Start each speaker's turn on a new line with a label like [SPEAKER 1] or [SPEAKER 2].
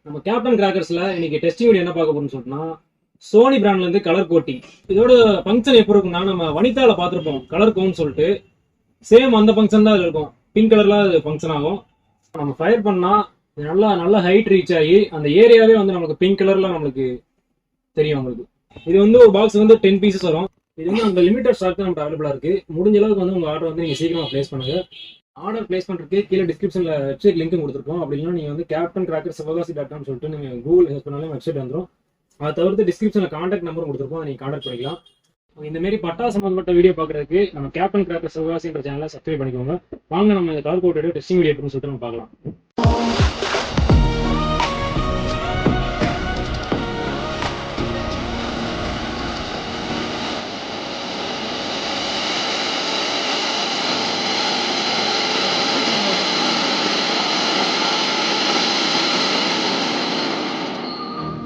[SPEAKER 1] நம்ம கேப்டன் கிராக்கர்ஸ்ல இன்னைக்கு testing video என்ன பார்க்க போறோம்னு சொன்னா சோனி பிராண்ட்ல இருந்து கலர் கோட்டிங். இதோட ஃபங்க்ஷன் எப்படி இருக்கும்னா நம்ம வனிதால பார்த்துருப்போம் கலர் கோன்னு சொல்லிட்டு, சேம் அந்த ஃபங்க்ஷன் தான் இருக்கும். பிங்க் கலர்ல அது ஃபங்க்ஷன் ஆகும். நம்ம ஃபயர் பண்ணா நல்லா நல்லா ஹைட் ரீச் ஆகி அந்த ஏரியாவே வந்து நமக்கு பிங்க் கலர்ல நம்மளுக்கு தெரியும். உங்களுக்கு இது வந்து ஒரு பாக்ஸ் வந்து 10 பீசஸ் வரும். இது வந்து அந்த லிமிடெட் ஸ்டாக் தான் நமக்கு அவைலபிளா இருக்கு. முடிஞ்ச அளவுக்கு வந்து உங்க ஆர்டர் வந்து நீங்க சீக்கிரமா பிளேஸ் பண்ணுங்க. ஆர்டர் பிளேஸ் பண்றதுக்கு கீழே டிஸ்கிரிப்ஷன்ல வெப்சைட் லிங்க் கொடுத்துருக்கோம். அப்படின்னா நீங்க வந்து கேப்டன் கிராக்கர் சிவகாசி.com சொல்லிட்டு நீங்க கூகுள் சர்ச் பண்ணாலும் வெப்சைட் வந்துடும். அதை தவிர்த்து டிஸ்கிரிப்ஷன்ல கான்டாக்ட் நம்பரும் கொடுத்துருக்கோம், நீங்க கான்டாக்ட் பண்ணிக்கலாம். இந்த மாதிரி பட்டாசு சம்பந்தப்பட்ட வீடியோ பார்க்கறதுக்கு நம்ம கேப்டன் கிராக்கர் சிவகாசின்ற சேனலை சப்ஸ்கிரைப் பண்ணிக்கோங்க. வாங்க நம்ம இந்த கலர் கோட்டோட டெஸ்டிங் வீடியோ சொல்லிட்டு நம்ம பார்க்கலாம்.